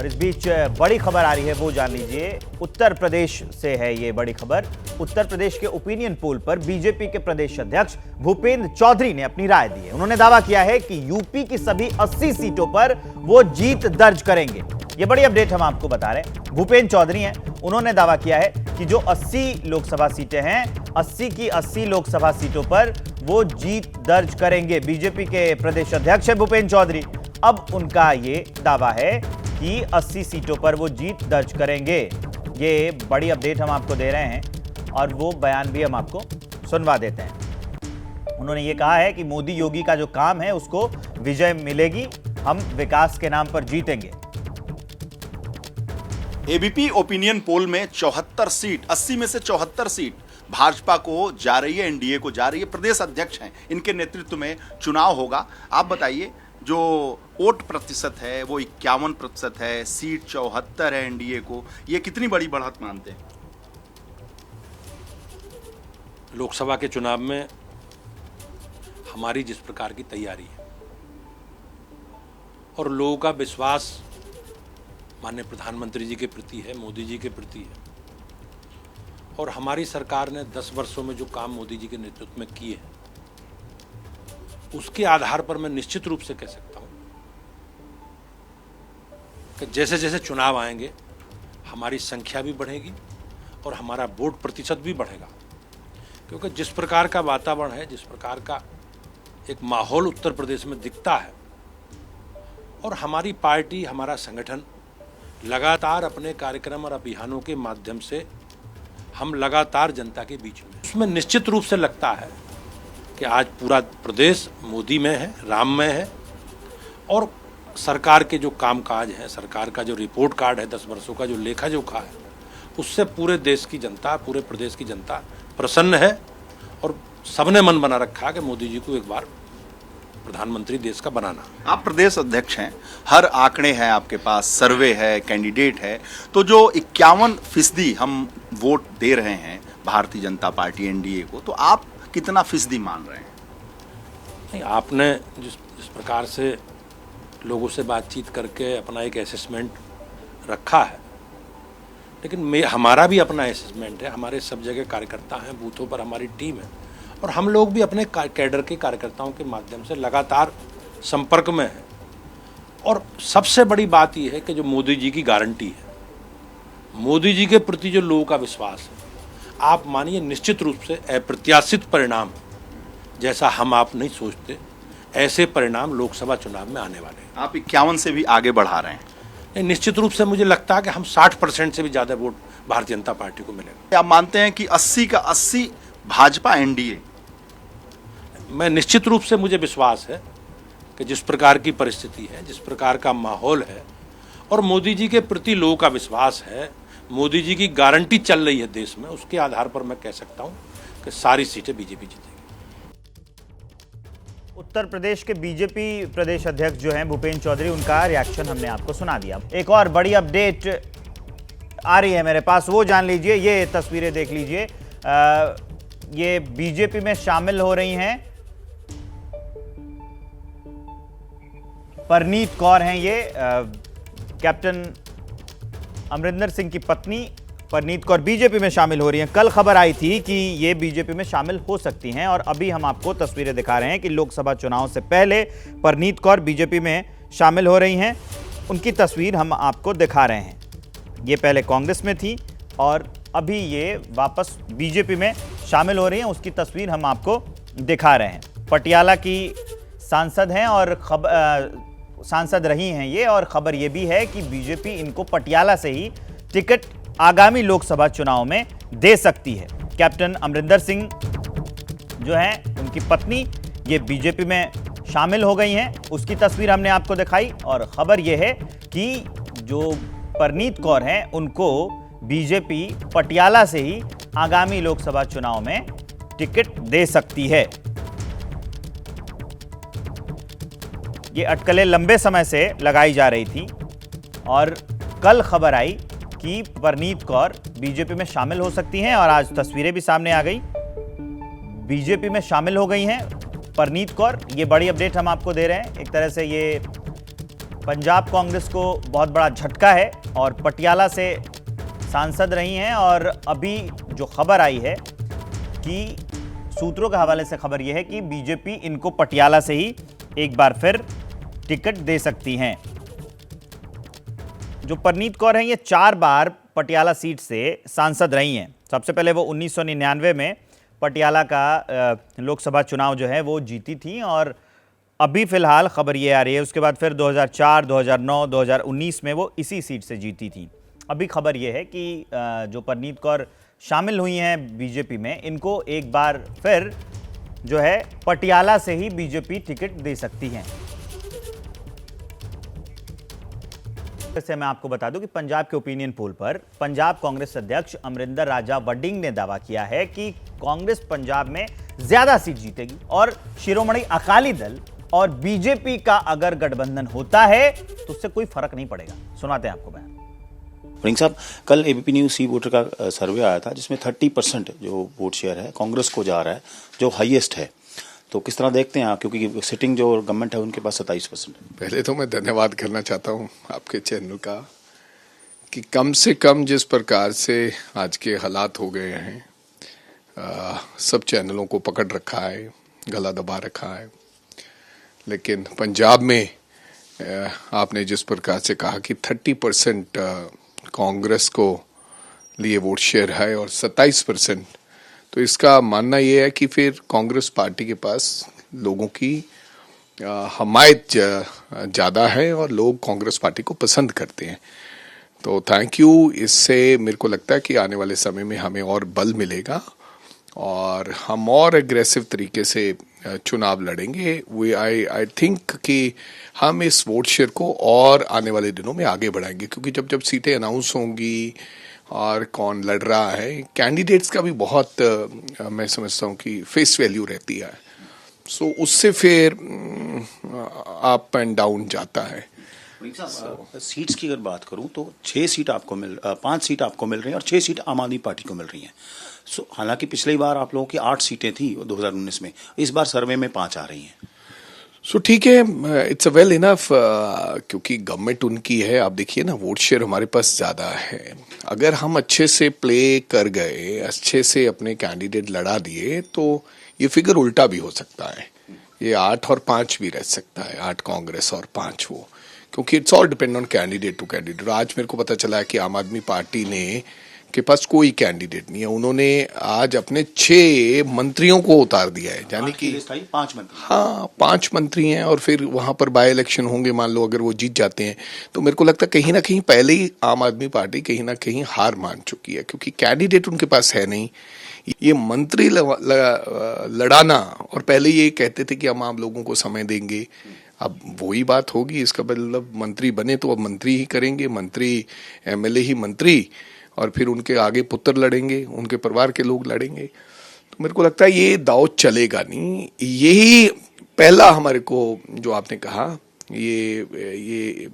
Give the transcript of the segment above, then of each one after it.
और इस बीच बड़ी खबर आ रही है, वो जान लीजिए। उत्तर प्रदेश से है ये बड़ी खबर। उत्तर प्रदेश के ओपिनियन पोल पर बीजेपी के प्रदेश अध्यक्ष भूपेंद्र चौधरी ने अपनी राय दी है। उन्होंने दावा किया है कि यूपी की सभी 80 सीटों पर वो जीत दर्ज करेंगे। ये बड़ी अपडेट हम आपको बता रहे हैं। भूपेंद्र चौधरी हैं, उन्होंने दावा किया है कि जो 80 लोकसभा सीटें हैं, 80 की 80 लोकसभा सीटों पर वो जीत दर्ज करेंगे। बीजेपी के प्रदेश अध्यक्ष है भूपेंद्र चौधरी। अब उनका ये दावा है कि 80 सीटों पर वो जीत दर्ज करेंगे। ये बड़ी अपडेट हम आपको दे रहे हैं और वो बयान भी हम आपको सुनवा देते हैं। उन्होंने ये कहा है कि मोदी योगी का जो काम है उसको विजय मिलेगी, हम विकास के नाम पर जीतेंगे। एबीपी ओपिनियन पोल में 74 सीट, 80 में से 74 सीट भाजपा को जा रही है, एनडीए को जा रही है। प्रदेश अध्यक्ष हैं, इनके नेतृत्व में चुनाव होगा। आप बताइए, जो वोट प्रतिशत है वो 51% है, सीट 74 है एनडीए को, ये कितनी बड़ी बढ़त मानते हैं? लोकसभा के चुनाव में हमारी जिस प्रकार की तैयारी है और लोगों का विश्वास माननीय प्रधानमंत्री जी के प्रति है, मोदी जी के प्रति है, और हमारी सरकार ने 10 वर्षों में जो काम मोदी जी के नेतृत्व में किए हैं, उसके आधार पर मैं निश्चित रूप से कह सकता हूं कि जैसे जैसे चुनाव आएंगे हमारी संख्या भी बढ़ेगी और हमारा वोट प्रतिशत भी बढ़ेगा। क्योंकि जिस प्रकार का वातावरण है, जिस प्रकार का एक माहौल उत्तर प्रदेश में दिखता है, और हमारी पार्टी, हमारा संगठन लगातार अपने कार्यक्रम और अभियानों के माध्यम से हम लगातार जनता के बीच में, उसमें निश्चित रूप से लगता है कि आज पूरा प्रदेश मोदी में है, राम में है, और सरकार के जो कामकाज हैं, सरकार का जो रिपोर्ट कार्ड है, 10 वर्षों का जो लेखा जोखा है, उससे पूरे देश की जनता, पूरे प्रदेश की जनता प्रसन्न है। और सबने मन बना रखा है कि मोदी जी को एक बार प्रधानमंत्री देश का बनाना। आप प्रदेश अध्यक्ष हैं, हर आंकड़े हैं आपके पास, सर्वे है, कैंडिडेट है, तो जो 51% हम वोट दे रहे हैं भारतीय जनता पार्टी एनडीए को, तो आप कितना फीसदी मान रहे हैं? नहीं, आपने जिस प्रकार से लोगों से बातचीत करके अपना एक असेसमेंट रखा है, लेकिन हमारा भी अपना असेसमेंट है। हमारे सब जगह कार्यकर्ता हैं, बूथों पर हमारी टीम है, और हम लोग भी अपने कैडर के कार्यकर्ताओं के माध्यम से लगातार संपर्क में हैं। और सबसे बड़ी बात यह है कि जो मोदी जी की गारंटी है, मोदी जी के प्रति जो लोगों का विश्वास है, आप मानिए निश्चित रूप से अप्रत्याशित परिणाम, जैसा हम आप नहीं सोचते, ऐसे परिणाम लोकसभा चुनाव में आने वाले हैं। आप 51 से भी आगे बढ़ा रहे हैं। निश्चित रूप से मुझे लगता है कि हम 60% से भी ज़्यादा वोट भारतीय जनता पार्टी को मिलेगा। आप मानते हैं कि 80 का 80 भाजपा एनडीए? मैं निश्चित रूप से, मुझे विश्वास है कि जिस प्रकार की परिस्थिति है, जिस प्रकार का माहौल है, और मोदी जी के प्रति लोगों का विश्वास है, मोदी जी की गारंटी चल रही है देश में, उसके आधार पर मैं कह सकता हूं कि सारी सीटें बीजेपी जीतेगी। उत्तर प्रदेश के बीजेपी प्रदेश अध्यक्ष जो हैं भूपेंद्र चौधरी, उनका रिएक्शन हमने आपको सुना दिया। एक और बड़ी अपडेट आ रही है मेरे पास, वो जान लीजिए। ये तस्वीरें देख लीजिए, ये बीजेपी में शामिल हो रही हैं परनीत कौर हैं, ये कैप्टन अमरिंदर सिंह की पत्नी परनीत कौर बीजेपी में शामिल हो रही हैं। कल खबर आई थी कि ये बीजेपी में शामिल हो सकती हैं, और अभी हम आपको तस्वीरें दिखा रहे हैं कि लोकसभा चुनाव से पहले परनीत कौर बीजेपी में शामिल हो रही हैं। उनकी तस्वीर हम आपको दिखा रहे हैं। ये पहले कांग्रेस में थी और अभी ये वापस बीजेपी में शामिल हो रही हैं, उसकी तस्वीर हम आपको दिखा रहे हैं। पटियाला की सांसद हैं और सांसद रही हैं ये, और खबर ये भी है कि बीजेपी इनको पटियाला से ही टिकट आगामी लोकसभा चुनाव में दे सकती है। कैप्टन अमरिंदर सिंह जो हैं, उनकी पत्नी, ये बीजेपी में शामिल हो गई हैं, उसकी तस्वीर हमने आपको दिखाई। और खबर यह है कि जो परनीत कौर हैं, उनको बीजेपी पटियाला से ही आगामी लोकसभा चुनाव में टिकट दे सकती है। ये अटकलें लंबे समय से लगाई जा रही थी, और कल खबर आई कि परनीत कौर बीजेपी में शामिल हो सकती हैं, और आज तस्वीरें भी सामने आ गई, बीजेपी में शामिल हो गई हैं परनीत कौर। ये बड़ी अपडेट हम आपको दे रहे हैं। एक तरह से ये पंजाब कांग्रेस को बहुत बड़ा झटका है और पटियाला से सांसद रही हैं और अभी जो खबर आई है कि सूत्रों के हवाले से खबर यह है कि बीजेपी इनको पटियाला से ही एक बार फिर टिकट दे सकती हैं। जो परनीत कौर हैं ये 4 बार पटियाला सीट से सांसद रही हैं। सबसे पहले वो 1999 में पटियाला का लोकसभा चुनाव जो है वो जीती थी और अभी फिलहाल खबर ये आ रही है उसके बाद फिर 2004, 2009, 2019 में वो इसी सीट से जीती थी। अभी खबर ये है कि जो परनीत कौर शामिल हुई हैं बीजेपी में, इनको एक बार फिर जो है पटियाला से ही बीजेपी टिकट दे सकती हैं। वैसे मैं आपको बता दूं कि पंजाब के ओपिनियन पोल पर पंजाब कांग्रेस अध्यक्ष अमरिंदर राजा वडिंग ने दावा किया है कि कांग्रेस पंजाब में ज्यादा सीट जीतेगी और शिरोमणि अकाली दल और बीजेपी का अगर गठबंधन होता है तो उससे कोई फर्क नहीं पड़ेगा। सुनाते हैं आपको बयान। वडिंग साहब, कल एबीपी न्यूज सी वोटर का सर्वे आया था जिसमें 30% जो वोट शेयर है कांग्रेस को जा रहा है, जो हाईएस्ट है। तो किस तरह देखते हैं आप, क्योंकि सिटिंग जो गवर्नमेंट है उनके पास 27% है। पहले तो मैं धन्यवाद करना चाहता हूं आपके चैनल का कि कम से कम जिस प्रकार से आज के हालात हो गए हैं, सब चैनलों को पकड़ रखा है, गला दबा रखा है, लेकिन पंजाब में आपने जिस प्रकार से कहा कि 30% कांग्रेस को लिए वोट शेयर है और 27%, तो इसका मानना यह है कि फिर कांग्रेस पार्टी के पास लोगों की हमायत ज़्यादा है और लोग कांग्रेस पार्टी को पसंद करते हैं। तो थैंक यू। इससे मेरे को लगता है कि आने वाले समय में हमें और बल मिलेगा और हम और एग्रेसिव तरीके से चुनाव लड़ेंगे। आई थिंक कि हम इस वोट शेयर को और आने वाले दिनों में आगे बढ़ाएंगे, क्योंकि जब जब सीटें अनाउंस होंगी और कौन लड़ रहा है, कैंडिडेट्स का भी बहुत मैं समझता हूँ कि फेस वैल्यू रहती है। सो उससे फिर अप एंड डाउन जाता है। सीट्स की अगर बात करूं तो 5 सीट आपको मिल रही हैं और 6 सीट आम आदमी पार्टी को मिल रही हैं। सो हालांकि पिछली बार आप लोगों की 8 सीटें थी 2019 में, इस बार सर्वे में 5 आ रही हैं। सो ठीक है, इट्स अ वेल इनफ, क्योंकि गवर्नमेंट उनकी है। आप देखिए ना, वोट शेयर हमारे पास ज़्यादा है। अगर हम अच्छे से प्ले कर गए, अच्छे से अपने कैंडिडेट लड़ा दिए, तो ये फिगर उल्टा भी हो सकता है। ये 8 और 5 भी रह सकता है, 8 कांग्रेस और 5 वो, क्योंकि it's all depend on candidate to candidate. आज मेरे को पता चला है कि आम आदमी पार्टी ने के पास कोई कैंडिडेट नहीं है। उन्होंने आज अपने 6 मंत्रियों को उतार दिया है, यानी कि 5 मंत्री। हाँ, 5 मंत्री हैं और फिर वहां पर बाय इलेक्शन होंगे, मान लो अगर वो जीत जाते हैं, तो मेरे को लगता है कहीं ना कहीं पहले ही आम आदमी पार्टी कहीं ना कहीं हार मान चुकी है, क्योंकि कैंडिडेट उनके पास है नहीं। ये मंत्री लड़ाना, और पहले ये कहते थे कि हम आम लोगों को समय देंगे, अब वही बात होगी। इसका मतलब मंत्री बने तो अब मंत्री ही करेंगे, मंत्री एमएलए ही मंत्री, और फिर उनके आगे पुत्र लड़ेंगे, उनके परिवार के लोग लड़ेंगे। तो मेरे को लगता है ये दाव चलेगा नहीं। यही पहला हमारे को जो आपने कहा, ये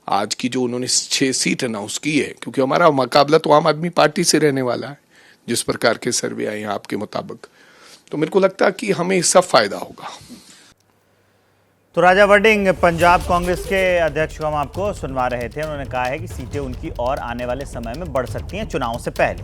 आज की जो उन्होंने 6 सीट अनाउंस की है, क्योंकि हमारा मुकाबला तो आम आदमी पार्टी से रहने वाला है जिस प्रकार के सर्वे आए हैं आपके मुताबिक, तो मेरे को लगता है कि हमें इसका फायदा होगा। तो राजा वडिंग पंजाब कांग्रेस के अध्यक्ष को हम आपको सुनवा रहे थे। उन्होंने कहा है कि सीटें उनकी और आने वाले समय में बढ़ सकती हैं चुनाव से पहले।